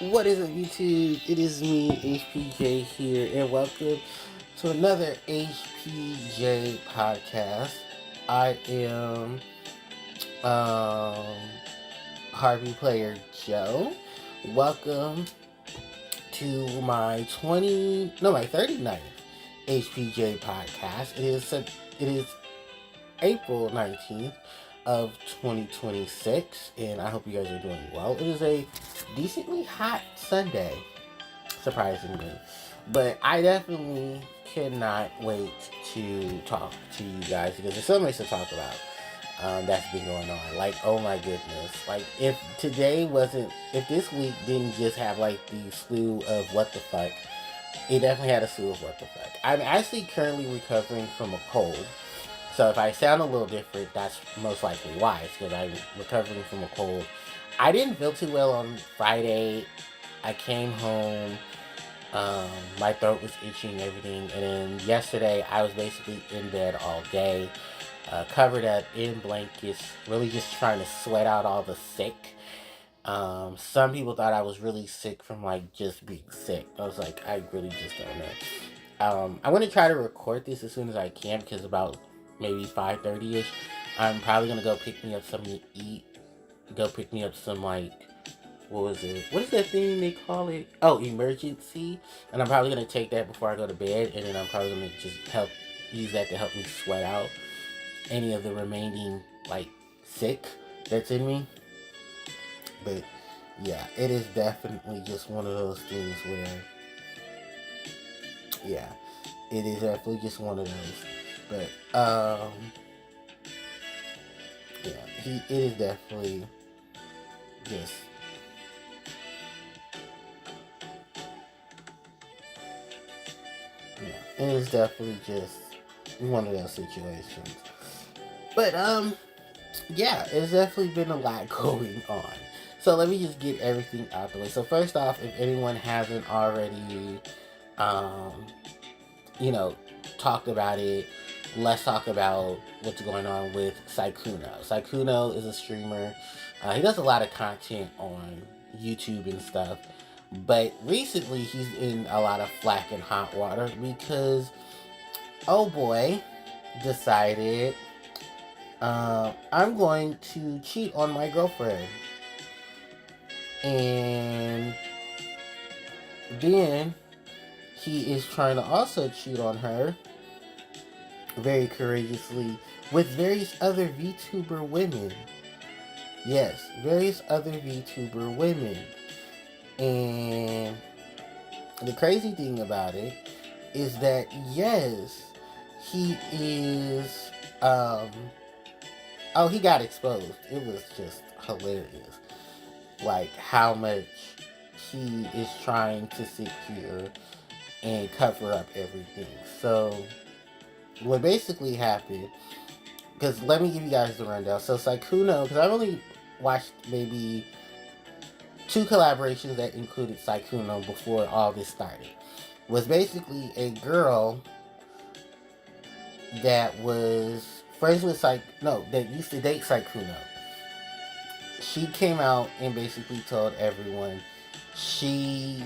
What is up, YouTube? It is me, HPJ here, and welcome to another HPJ podcast. I am um, Harpie player Joe. Welcome to my 39th HPJ podcast. It is April 19th of 2026, and I hope you guys are doing well. It is a decently hot Sunday, surprisingly, but I definitely cannot wait to talk to you guys because there's so much to talk about that's been going on. Like, oh my goodness, like if this week didn't just have like the slew of what the fuck, it definitely had a slew of what the fuck. I'm actually currently recovering from a cold. So if I sound a little different, that's most likely why. It's because I'm recovering from a cold. I didn't feel too well on Friday. I came home. My throat was itching and everything. And then yesterday, I was basically in bed all day, covered up in blankets, really just trying to sweat out all the sick. Some people thought I was really sick from like just being sick. I was like, I really just don't know. I'm gonna try to record this as soon as I can because about maybe 5:30 ish, I'm probably gonna go pick me up something to eat. Go pick me up some like what was it? What is that thing they call it? Oh, emergency. And I'm probably gonna take that before I go to bed, and then I'm probably gonna just help use that to help me sweat out any of the remaining like sick that's in me. But yeah, it is definitely just one of those things where yeah, it is definitely just one of those. But yeah, it is definitely just yeah, it is definitely just one of those situations. But yeah, it's definitely been a lot going on. So let me just get everything out the way. So first off, if anyone hasn't already um you know, talked about it. Let's talk about what's going on with Saikuno. Saikuno is a streamer. He does a lot of content on YouTube and stuff. But recently, he's in a lot of flack and hot water because, oh boy, decided I'm going to cheat on my girlfriend. And then he is trying to also cheat on her very courageously with various other VTuber women. Yes, various other VTuber women. And the crazy thing about it is that, yes, he is. Oh, he got exposed. It was just hilarious. Like, how much he is trying to secure and cover up everything. So, what basically happened, because let me give you guys the rundown. So Saikuno, because I've only watched maybe two collaborations that included Saikuno before all this started, was basically a girl that was friends with that used to date Saikuno. She came out and basically told everyone she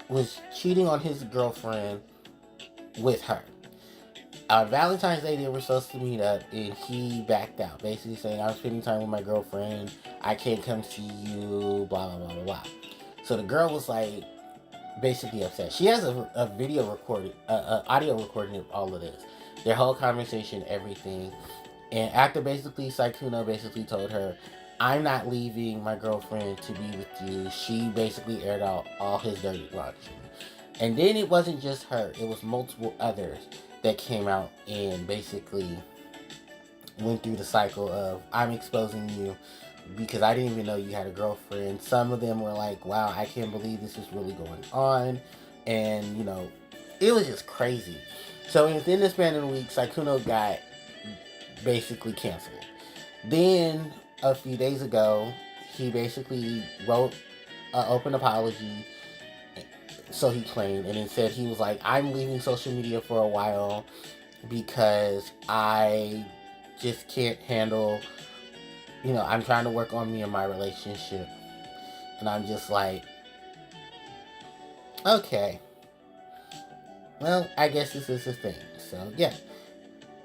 was cheating on his girlfriend with her. On Valentine's Day, they were supposed to meet up, and he backed out, basically saying, "I'm spending time with my girlfriend. I can't come see you." Blah blah blah blah blah. So the girl was like, basically upset. She has a video recorded, audio recording of all of this, their whole conversation, everything. And after basically Saikuno basically told her, "I'm not leaving my girlfriend to be with you." She basically aired out all his dirty laundry. And then it wasn't just her; it was multiple others that came out and basically went through the cycle of, "I'm exposing you because I didn't even know you had a girlfriend." Some of them were like, "Wow, I can't believe this is really going on." And, it was just crazy. So within the span of the week, Saikuno got basically canceled. Then a few days ago, he basically wrote an open apology, so he claimed, and then said he was like, "I'm leaving social media for a while because I just can't handle, I'm trying to work on me and my relationship." And I'm just like, Okay, well, I guess this is the thing. So, yeah,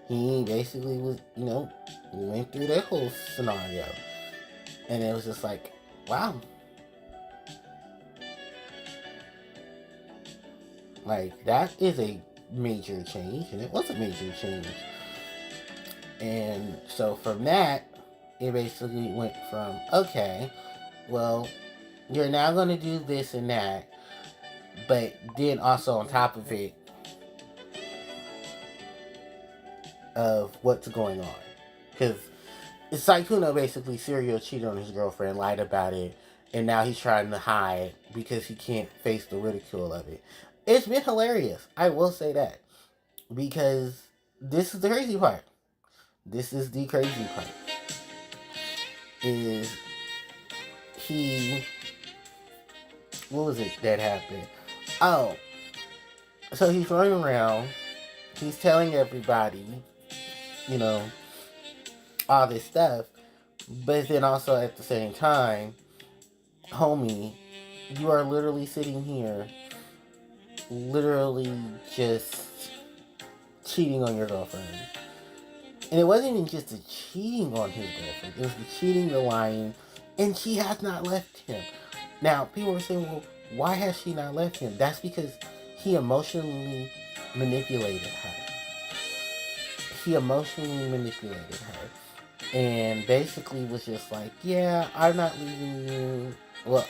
he basically was, we went through that whole scenario. And it was just like, wow. Like, that is a major change. And it was a major change. And so from that, it basically went from, okay, well, you're now going to do this and that. But then also on top of it, of what's going on. Because Saikuno basically serial cheated on his girlfriend, lied about it, and now he's trying to hide because he can't face the ridicule of it. It's been hilarious. I will say that. Because this is the crazy part. This is the crazy part. Is he... What was it that happened? Oh. So he's running around. He's telling everybody, you know, all this stuff. But then also at the same time, homie, you are literally sitting here, literally just cheating on your girlfriend. And it wasn't even just the cheating on his girlfriend. It was the cheating, the lying, and she has not left him. Now, people were saying, well, why has she not left him? That's because he emotionally manipulated her. He emotionally manipulated her. And basically was just like, yeah, I'm not leaving you. Well,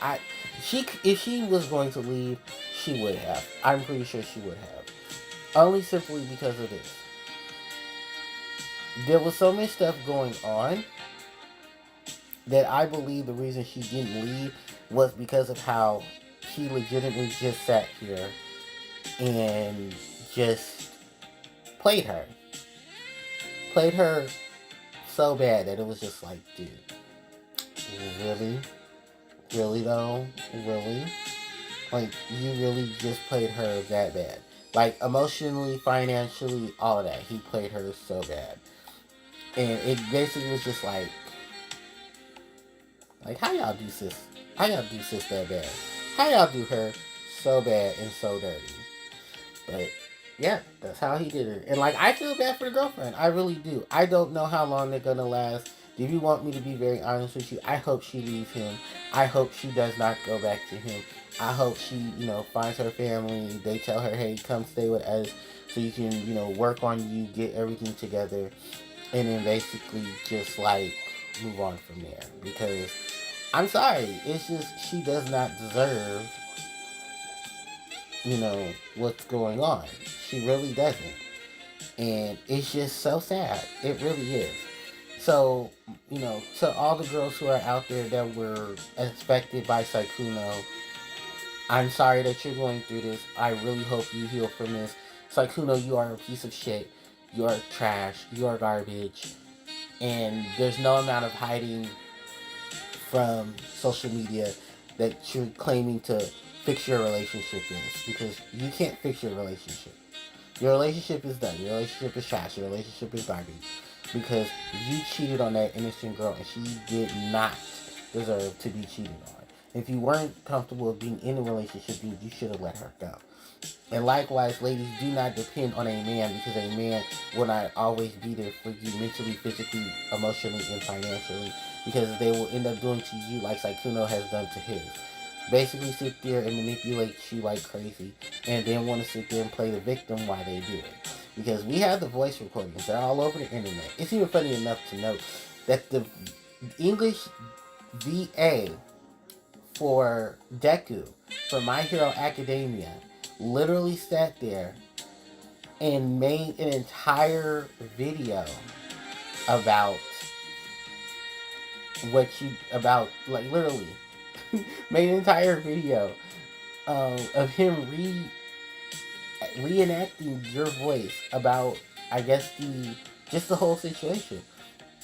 if she was going to leave, she would have. I'm pretty sure she would have. Only simply because of this. There was so much stuff going on that I believe the reason she didn't leave was because of how he legitimately just sat here and just played her. Played her so bad that it was just like, dude, really? Really though? Really? Like, you really just played her that bad. Like, emotionally, financially, all of that. He played her so bad. And it basically was just like, how y'all do sis? How y'all do sis that bad? How y'all do her so bad and so dirty? But yeah, that's how he did her. And like, I feel bad for the girlfriend. I really do. I don't know how long they're gonna last. If you want me to be very honest with you, I hope she leaves him. I hope she does not go back to him. I hope she, finds her family. They tell her, hey, come stay with us so you can, work on you, get everything together. And then basically just like move on from there. Because I'm sorry, it's just she does not deserve, what's going on. She really doesn't. And it's just so sad. It really is. So, to all the girls who are out there that were affected by Saikuno, I'm sorry that you're going through this. I really hope you heal from this. Saikuno, you are a piece of shit. You are trash. You are garbage. And there's no amount of hiding from social media that you're claiming to fix your relationship is. Because you can't fix your relationship. Your relationship is done. Your relationship is trash. Your relationship is garbage. Because you cheated on that innocent girl and she did not deserve to be cheated on. If you weren't comfortable with being in a relationship, you should have let her go. And likewise, ladies, do not depend on a man because a man will not always be there for you mentally, physically, emotionally, and financially because they will end up doing to you like Saikuno has done to his. Basically sit there and manipulate you like crazy and then want to sit there and play the victim while they do it. Because we have the voice recordings. They're all over the internet. It's even funny enough to note that the English VA for Deku, for My Hero Academia, literally sat there and made an entire video about literally, made an entire video of him reenacting your voice about, I guess, the whole situation.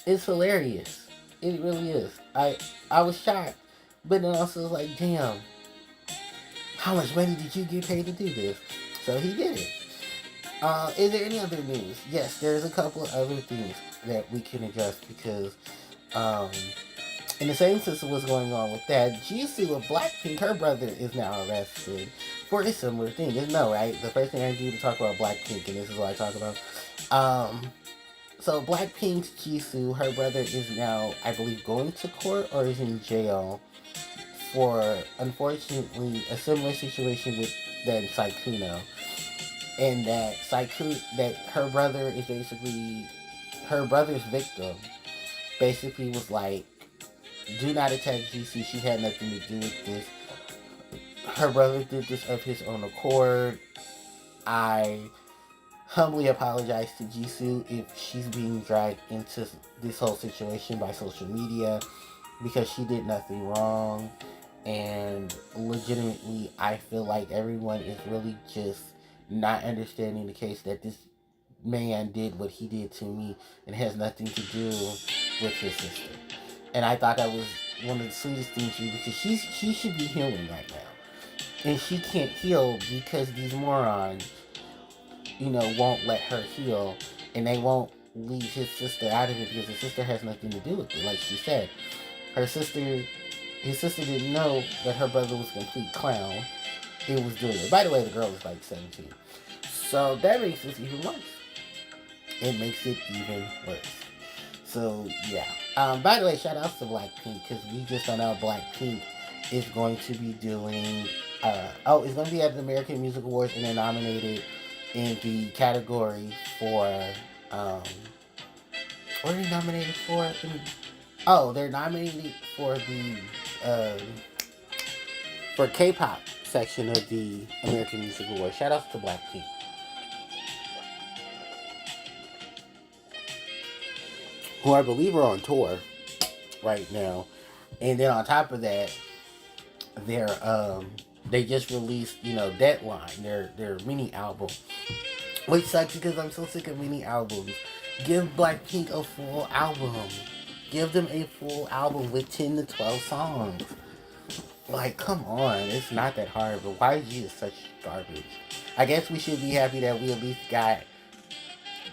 It's hilarious. It really is. I was shocked, but then also was like, damn, how much money did you get paid to do this? So he did it. Is there any other news? Yes, there's a couple of other things that we can address because And the same system was going on with that. Jisoo of Blackpink, her brother is now arrested for a similar thing. You know, right? The first thing I do to talk about Blackpink, and this is what I talk about. So Blackpink's Jisoo, her brother is now, I believe, going to court or is in jail for, unfortunately, a similar situation with that Saikuno. And that her brother is basically, her brother's victim basically was like, do not attack GC. She had nothing to do with this. Her brother did this of his own accord. I humbly apologize to Jisoo if she's being dragged into this whole situation by social media because she did nothing wrong. And legitimately, I feel like everyone is really just not understanding the case that this man did what he did to me and has nothing to do with his sister. And I thought that was one of the sweetest things to do because she should be healing right now. And she can't heal because these morons, won't let her heal, and they won't leave his sister out of it because his sister has nothing to do with it. Like she said, his sister didn't know that her brother was a complete clown. It was doing it. By the way, the girl was like 17. So that makes this even worse. It makes it even worse. So yeah. By the way, shout out to Blackpink because we just found out Blackpink is going to be doing. It's going to be at the American Music Awards, and they're nominated in the category for. What are they nominated for? They're nominated for the for K-pop section of the American Music Awards. Shout out to Blackpink, who I believe are on tour right now. And then on top of that, they just released, Deadline, their mini album. Which sucks because I'm so sick of mini albums. Give Blackpink a full album. Give them a full album with 10 to 12 songs. Like, come on. It's not that hard, but why is you such garbage? I guess we should be happy that we at least got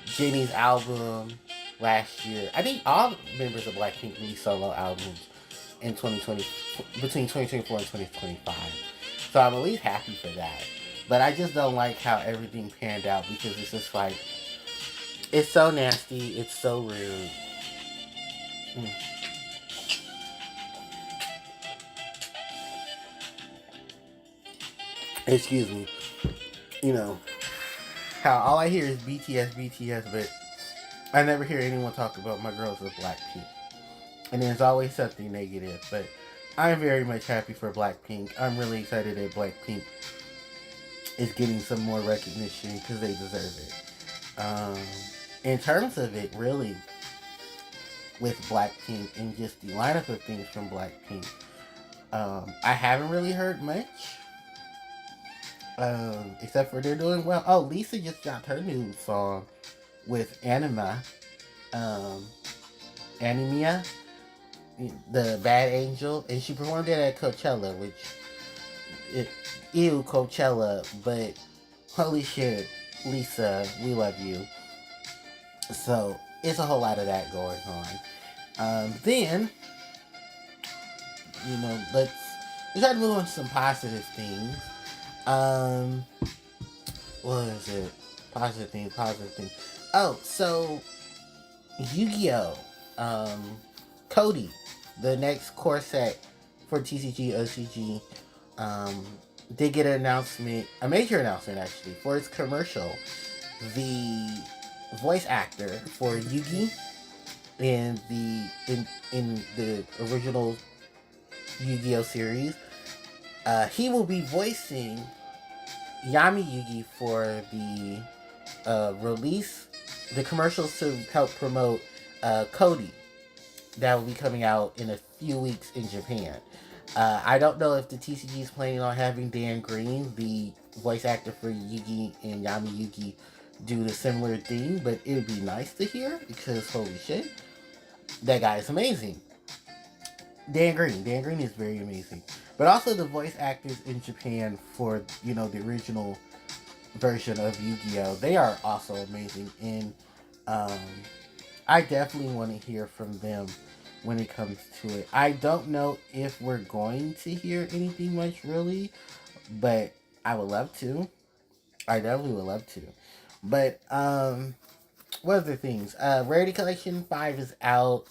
Jennie's album last year. I think all members of Blackpink released solo albums in 2020, between 2024 and 2025. So I'm at least happy for that. But I just don't like how everything panned out because it's just like, it's so nasty, it's so rude. Excuse me. How all I hear is BTS, but I never hear anyone talk about my girls with Blackpink. And there's always something negative, but I'm very much happy for Blackpink. I'm really excited that Blackpink is getting some more recognition because they deserve it. In terms of it, really, with Blackpink and just the lineup of things from Blackpink, I haven't really heard much. Except for they're doing well. Oh, Lisa just dropped her new song with Anemia, the Bad Angel, and she performed it at Coachella, Coachella, but holy shit, Lisa, we love you. So it's a whole lot of that going on. Then, let's try to move on to some positive things. What is it? Positive thing. Oh, so Yu-Gi-Oh! Cody, the next core set for TCG OCG, did get an announcement, a major announcement actually, for its commercial. The voice actor for Yugi in the original Yu-Gi-Oh! Series, he will be voicing Yami Yugi for the release, the commercials to help promote Cody that will be coming out in a few weeks in Japan. I don't know if the TCG is planning on having Dan Green, the voice actor for Yugi and Yami Yugi, do the similar thing, but it would be nice to hear because holy shit, that guy is amazing. Dan Green is very amazing. But also the voice actors in Japan for, the original version of Yu-Gi-Oh! They are also amazing. And I definitely want to hear from them when it comes to it. I don't know if we're going to hear anything much really, but I would love to. I definitely would love to. But what other things? Rarity Collection 5 is out.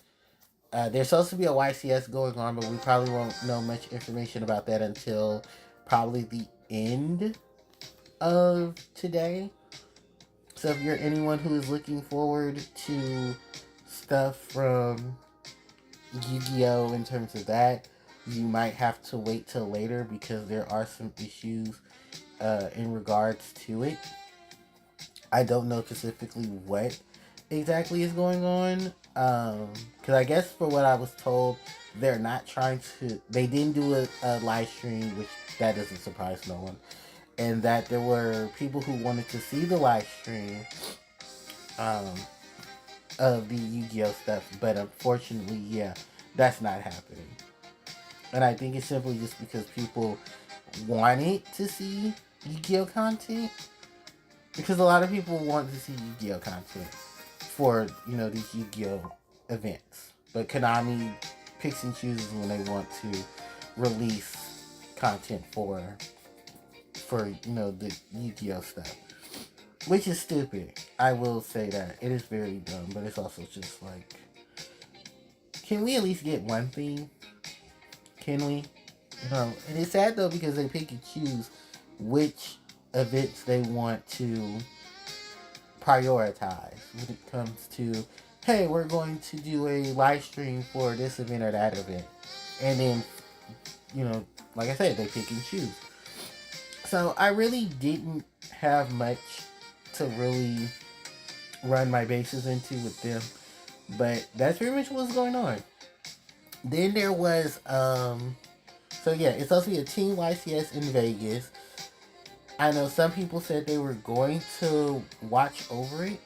There's supposed to be a YCS going on, but we probably won't know much information about that until probably the end of today. So if you're anyone who is looking forward to stuff from Yu-Gi-Oh! In terms of that, you might have to wait till later because there are some issues in regards to it. I don't know specifically what exactly is going on. Because I guess for what I was told, they're not trying to. They didn't do a live stream, which that doesn't surprise no one. And that there were people who wanted to see the live stream um, of the Yu-Gi-Oh stuff, but unfortunately, yeah, that's not happening. And I think it's simply just because people wanted to see Yu-Gi-Oh content. Because a lot of people want to see Yu-Gi-Oh content for, these Yu-Gi-Oh events. But Konami picks and chooses when they want to release content for the Yu-Gi-Oh stuff. Which is stupid. I will say that. It is very dumb, but it's also just like, can we at least get one thing? Can we? And it's sad though because they pick and choose which events they want to prioritize when it comes to, hey, we're going to do a live stream for this event or that event. And then, like I said, they pick and choose. So I really didn't have much to really run my bases into with them. But that's pretty much what's going on. Then there was, so yeah, it's supposed to be a Team YCS in Vegas. I know some people said they were going to watch over it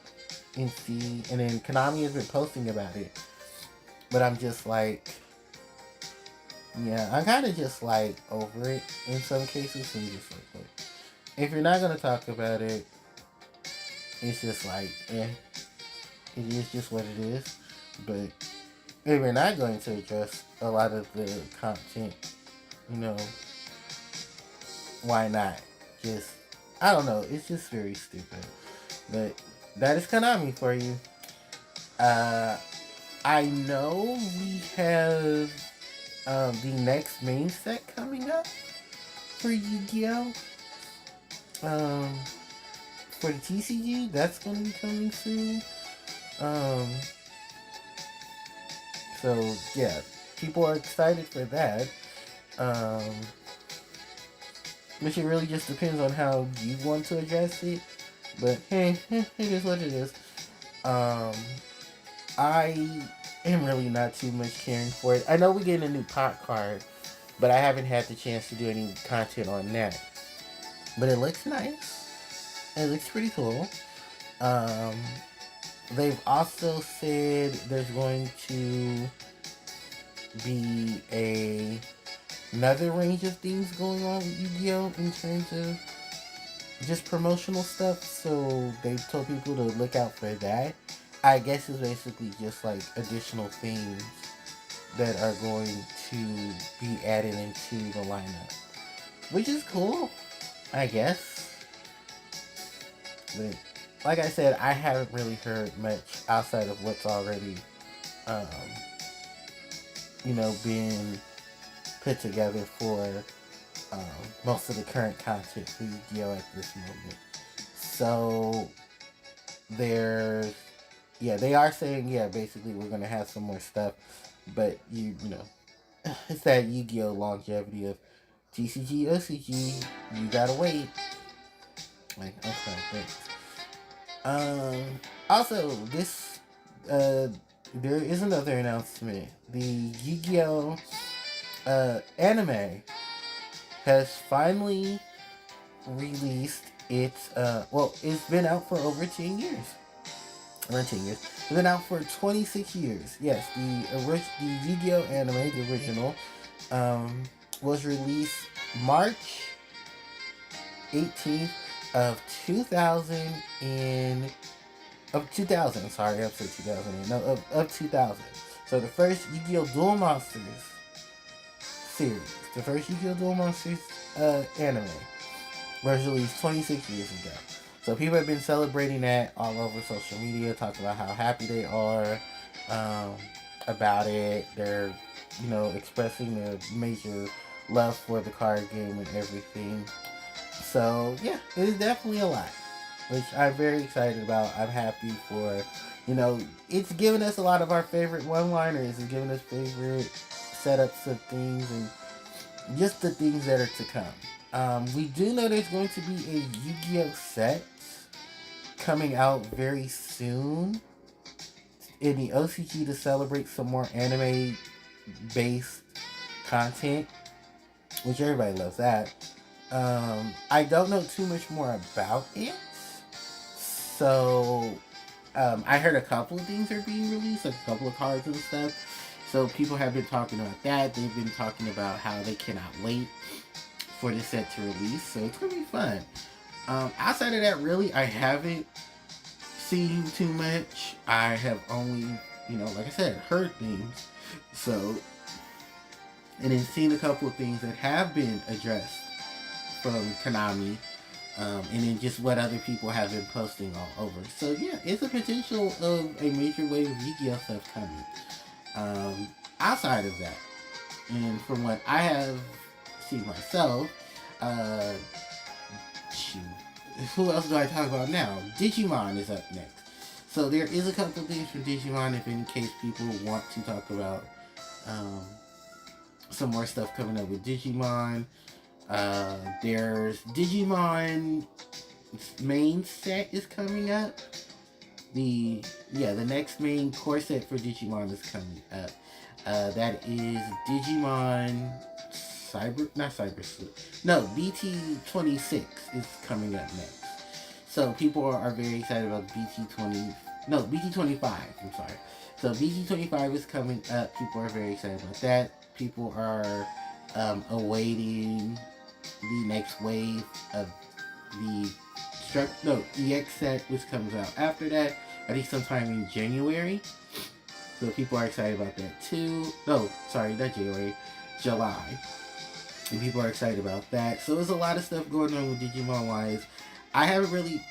and see, and then Konami has been posting about it. But I'm just like, yeah, I'm kind of just like over it in some cases. And just like, look, if you're not going to talk about it, it's just like, it is just what it is. But if you're not going to address a lot of the content, why not? Just, I don't know. It's just very stupid. But that is Konami for you. I know we have the next main set coming up for Yu-Gi-Oh! For the TCG, that's going to be coming soon. So, yeah, people are excited for that. Which it really just depends on how you want to address it. But hey, it is what it is. I am really not too much caring for it. I know we're getting a new pot card, but I haven't had the chance to do any content on that. But it looks nice. It looks pretty cool. They've also said there's going to be another range of things going on with Yu-Gi-Oh! In terms of just promotional stuff. So they told people to look out for that. I guess it's basically just like additional things that are going to be added into the lineup. Which is cool, I guess. But like I said, I haven't really heard much outside of what's already, being put together for most of the current content for Yu-Gi-Oh! At this moment. So they are saying, basically we're gonna have some more stuff, but it's that Yu-Gi-Oh! Longevity of TCG, OCG. You gotta wait. Like, okay, thanks. Also, there is another announcement. The Yu-Gi-Oh! Anime has finally released its, it's been out for over 10 years. Around 10 years. It's been out for 26 years. Yes, the Yu-Gi-Oh! Anime, the original, was released March 18th of 2000 sorry, episode 2000. No, of 2000. So the first Yu-Gi-Oh! Duel Monsters series, the first Yu-Gi-Oh! Duel Monsters anime, was released 26 years ago. So people have been celebrating that all over social media, talking about how happy they are um, about it. They're, expressing their major love for the card game and everything. So yeah, it is definitely a lot, which I'm very excited about. I'm happy for, it's giving us a lot of our favorite one-liners. It's giving us favorite setups of things and just the things that are to come. We do know there's going to be a Yu-Gi-Oh set coming out very soon in the OCG to celebrate some more anime-based content, which everybody loves that. I don't know too much more about it, so I heard a couple of things are being released, like a couple of cards and stuff. So people have been talking about that. They've been talking about how they cannot wait for the set to release. So it's gonna be fun. Outside of that, really, I haven't seen too much. I have only, like I said, heard things. So, and then seen a couple of things that have been addressed from Konami. And then just what other people have been posting all over. So yeah, it's a potential of a major wave of Yu-Gi-Oh stuff coming. Outside of that, and from what I have seen myself, shoot, who else do I talk about now? Digimon is up next. So there is a couple of things from Digimon if in case people want to talk about some more stuff coming up with Digimon. There's Digimon main set is coming up. The next main core set for Digimon is coming up. That is Digimon BT26 is coming up next. So people are very excited about BT25, I'm sorry. So BT25 is coming up. People are very excited about that. People are awaiting the next wave of the EX set, which comes out after that. I think sometime in January. So people are excited about that too. No, sorry, not January, July. And people are excited about that. So there's a lot of stuff going on with Digimon wise. I haven't really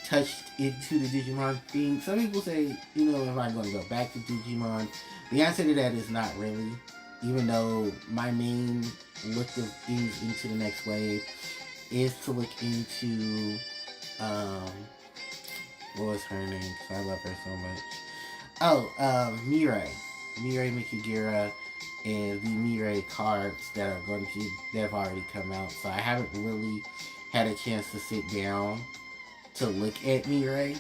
touched into the Digimon thing. Some people say, am I going to go back to Digimon? The answer to that is not really. Even though my main look of things into the next wave is to look into, what was her name? Because I love her so much. Mirai Mikigira, and the Mirai cards that have already come out. So I haven't really had a chance to sit down to look at Mirai.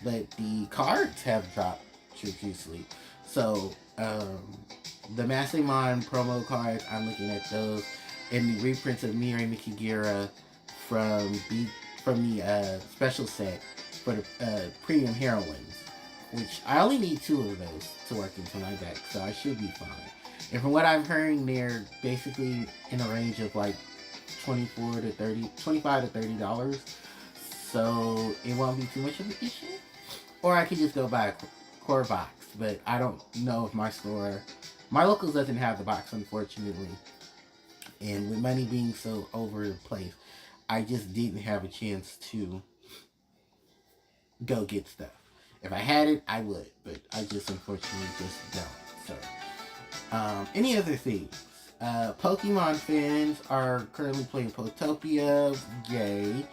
But the cards have dropped profusely. So, the Masamon promo cards, I'm looking at those, and the reprints of Mirai Mikigira from the special set for the premium heroines, which I only need 2 of those to work into my deck, so I should be fine. And from what I'm hearing, they're basically in a range of like $25 to $30, so it won't be too much of an issue. Or I could just go buy a core box, but I don't know if my locals doesn't have the box, unfortunately. And with money being so over the place, I just didn't have a chance to go get stuff. If I had it, I would, but I just unfortunately just don't. So, any other things? Pokemon fans are currently playing Potopia. Yay.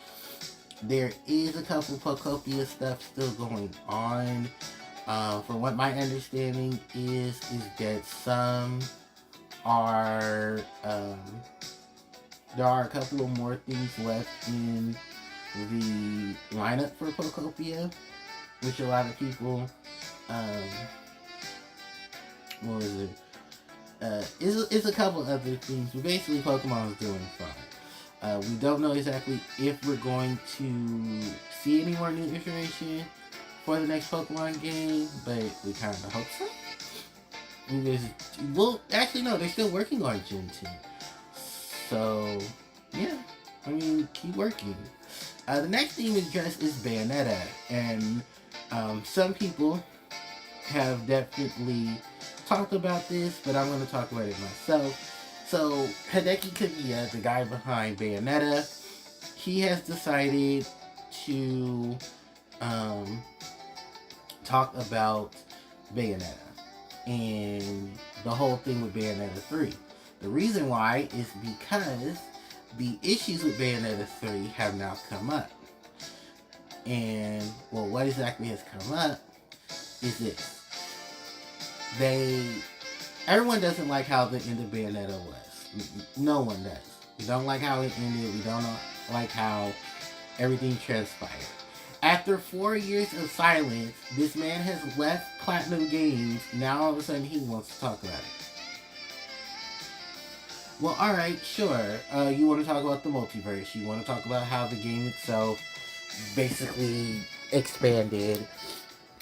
There is a couple Pokopia stuff still going on. From what my understanding is that some are, there are a couple of more things left in the lineup for Pokopia, which a lot of people, what was it? It's a couple other things, but basically Pokemon is doing fine. We don't know exactly if we're going to see any more new information for the next Pokemon game, but we kind of hope so. Well, actually no, they're still working on Gen 2. So, yeah, I mean, keep working. The next theme addressed is Bayonetta, and some people have definitely talked about this, but I'm going to talk about it myself. So, Hideki Kamiya, the guy behind Bayonetta, he has decided to um, talk about Bayonetta and the whole thing with Bayonetta 3. The reason why is because the issues with Bayonetta 3 have now come up. And, well, what exactly has come up is this. Everyone doesn't like how the end of Bayonetta was. No one does. We don't like how it ended. We don't like how everything transpired. After 4 years of silence, this man has left Platinum Games. Now all of a sudden he wants to talk about it. Well, alright, sure. You want to talk about the multiverse. You want to talk about how the game itself basically expanded.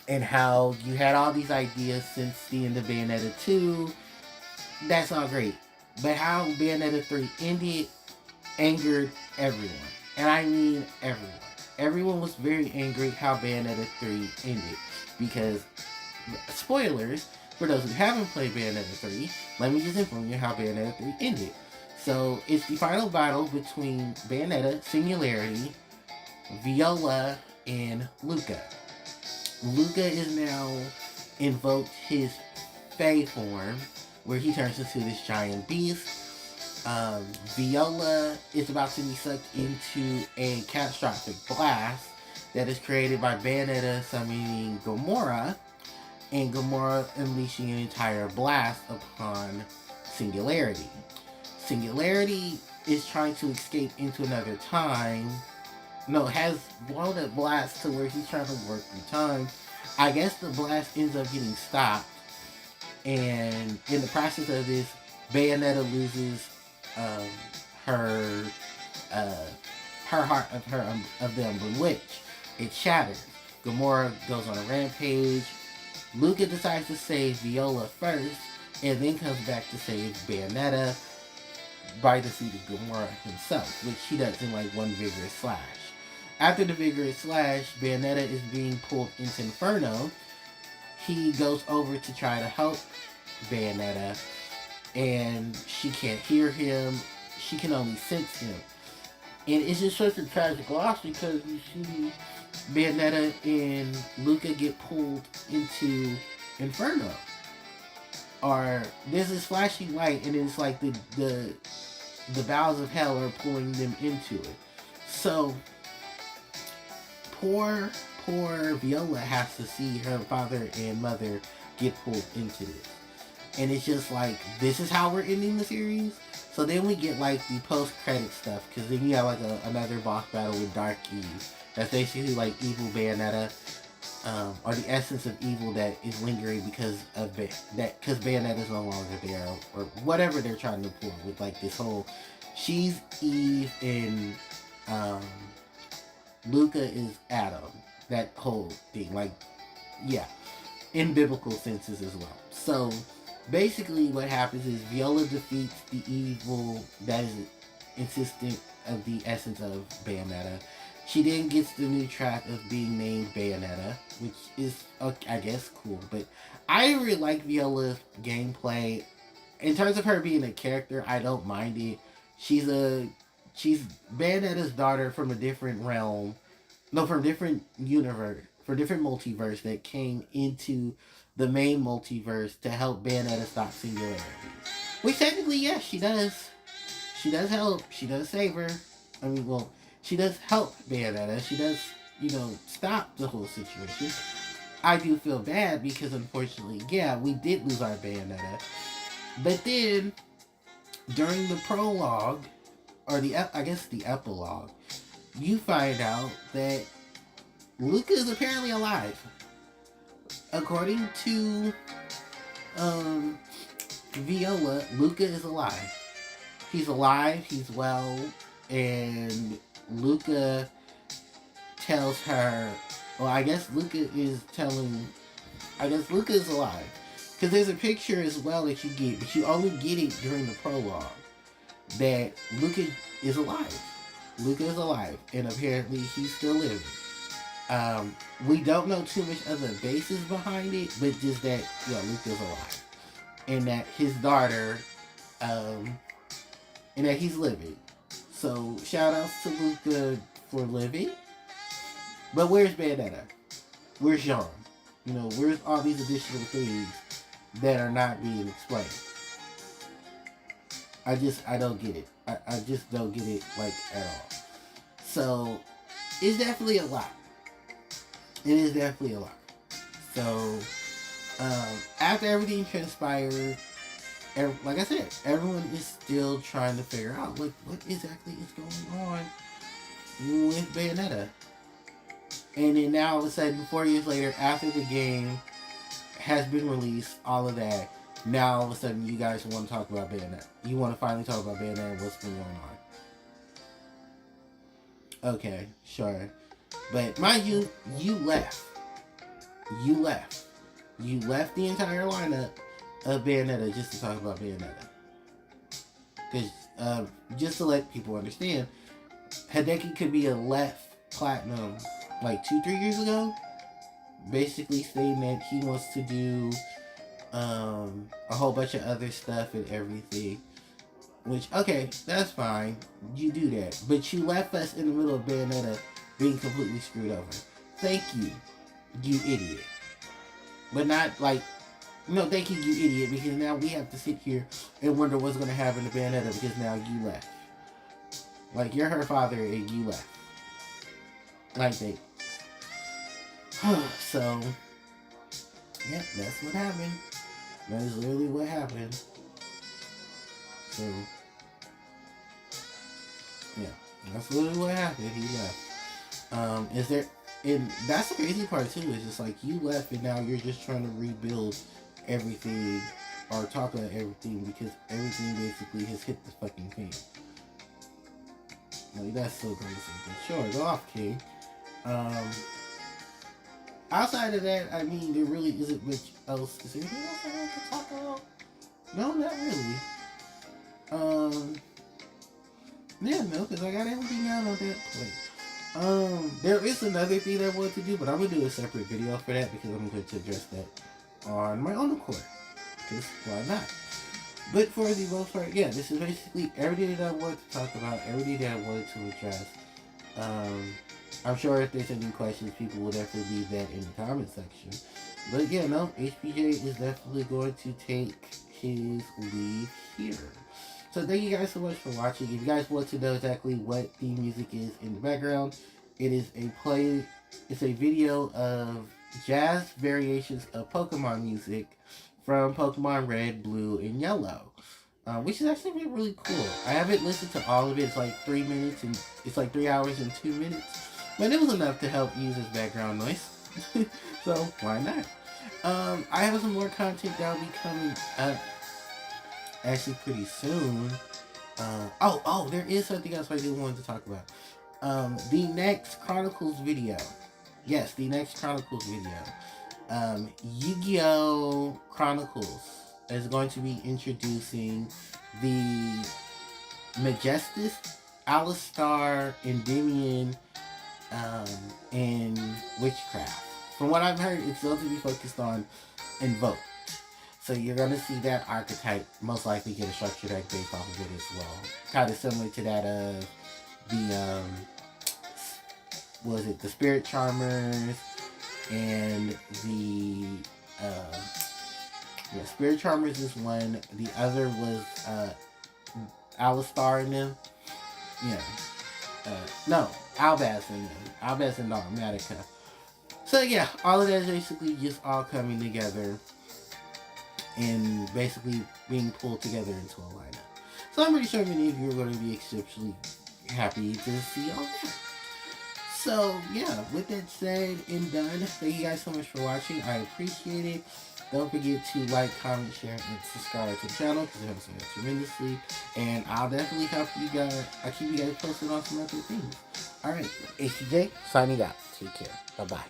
And how you had all these ideas since the end of Bayonetta 2. That's all great. But how Bayonetta 3 ended angered everyone. And I mean everyone. Everyone was very angry how Bayonetta 3 ended. Because, spoilers, for those who haven't played Bayonetta 3, let me just inform you how Bayonetta 3 ended. So, it's the final battle between Bayonetta, Singularity, Viola, and Luca. Luca is now invoked his Fae form, where he turns into this giant beast. Viola is about to be sucked into a catastrophic blast that is created by Bayonetta summoning Gamora, and Gamora unleashing an entire blast upon Singularity. Singularity is trying to escape into another time. No, has blown a blast to where he's trying to work through time. I guess the blast ends up getting stopped, and in the process of this, Bayonetta loses her heart of the Umbrella Witch. It shatters. Gamora goes on a rampage. Luca decides to save Viola first, and then comes back to save Bayonetta by defeating Gamora himself, which he does in like one vigorous slash. After the vigorous slash, Bayonetta is being pulled into Inferno. He goes over to try to help Bayonetta, and she can't hear him. She can only sense him. And it's just such a tragic loss because you see Bayonetta and Luca get pulled into Inferno. Or there's this flashing light, and it's like the bowels of hell are pulling them into it. So poor Viola has to see her father and mother get pulled into this. And it's just like, this is how we're ending the series? So then we get like the post-credit stuff, because then you have like another boss battle with Dark Eve. That's basically like evil Bayonetta, or the essence of evil that is lingering because of because Bayonetta's no longer there, or whatever they're trying to pull with like this whole, she's Eve and Luca is Adam. That whole thing, like, yeah, in biblical senses as well. So basically what happens is Viola defeats the evil that is insistent of the essence of Bayonetta. She then gets the new track of being named Bayonetta, which is, I guess, cool. But I really like Viola's gameplay. In terms of her being a character, I don't mind it. She's Bayonetta's daughter from a different realm. No, from a different universe, from a different multiverse that came into the main multiverse to help Bayonetta stop Singularity. Which technically, yes, she does. She does help. She does save her. I mean, well, she does help Bayonetta. She does, stop the whole situation. I do feel bad because, unfortunately, yeah, we did lose our Bayonetta. But then, during the prologue, or the epilogue, you find out that Luca is apparently alive. According to Viola, Luca is alive. He's alive, he's well, and Luca tells her, well, I guess Luca is alive. Because there's a picture as well that you get, but you only get it during the prologue, that Luca is alive. Luca is alive, and apparently he's still living. We don't know too much other bases behind it, but just that Luca's alive and that his daughter, um, and that he's living. So shout outs to Luca for living. But where's Bayonetta? Where's Jean? Where's all these additional things that are not being explained? I don't get it. I just don't get it, like, at all. So, it's definitely a lot. It is definitely a lot. So, after everything transpired, like I said, everyone is still trying to figure out, what exactly is going on with Bayonetta. And then now, all of a sudden, 4 years later, after the game has been released, all of that, now all of a sudden you guys want to talk about Bayonetta. You want to finally talk about Bayonetta and what's been going on. Okay, sure. But mind you, you left. You left the entire lineup of Bayonetta just to talk about Bayonetta. Because, just to let people understand, Hideki Kamiya left Platinum like 2-3 years ago, basically stating that he wants to do a whole bunch of other stuff and everything. Which, okay, that's fine. You do that. But you left us in the middle of Bayonetta being completely screwed over. Thank you, you idiot. But not like, no, thank you, you idiot, because now we have to sit here and wonder what's going to happen to Bayonetta because now you left. Like, you're her father and you left. Like that. So, yeah, that's what happened. That is literally what happened. So, yeah, that's literally what happened. He left. And that's the crazy part too, is just like you left and now you're just trying to rebuild everything or talk about everything because everything basically has hit the fucking fan. Like, that's so crazy. But sure, go off, King. Outside of that, I mean, there really isn't much else. Is there anything else I want to talk about? No, not really. Yeah, no, because I got everything out on that plate. There is another thing I wanted to do, but I'm going to do a separate video for that because I'm going to address that on my own accord. Because why not? But for the most part, yeah, this is basically everything that I wanted to talk about, everything that I wanted to address. I'm sure if there's any questions, people will definitely leave that in the comment section. But yeah, no, HPJ is definitely going to take his leave here. So thank you guys so much for watching. If you guys want to know exactly what theme music is in the background, it is it's a video of jazz variations of Pokemon music from Pokemon Red, Blue, and Yellow. Which is actually been really cool. I haven't listened to all of it. It's like 3 minutes and it's like 3 hours and 2 minutes. But it was enough to help use as background noise. So why not? I have some more content that'll be coming up actually pretty soon. There is something else I do want to talk about. The next Chronicles video. Yes, the next Chronicles video. Yu-Gi-Oh! Chronicles is going to be introducing the Majestus, Alistar, Endymion, and Witchcraft. From what I've heard, it's going to be focused on Invoke. So you're going to see that archetype most likely get a structure deck based off of it as well. Kind of similar to that of the Spirit Charmers and the Spirit Charmers is one. The other was Alistar in them. Albaz in them. Albaz and Dogmatica. So yeah, all of that is basically just all coming together and basically being pulled together into a lineup. So I'm pretty sure many of you are going to be exceptionally happy to see all that. So yeah, with that said and done, thank you guys so much for watching. I appreciate it. Don't forget to like, comment, share, and subscribe to the channel because it helps me out tremendously. And I'll definitely help you guys. I'll keep you guys posted on some other things. Alright, HPJ signing out. Take care. Bye-bye.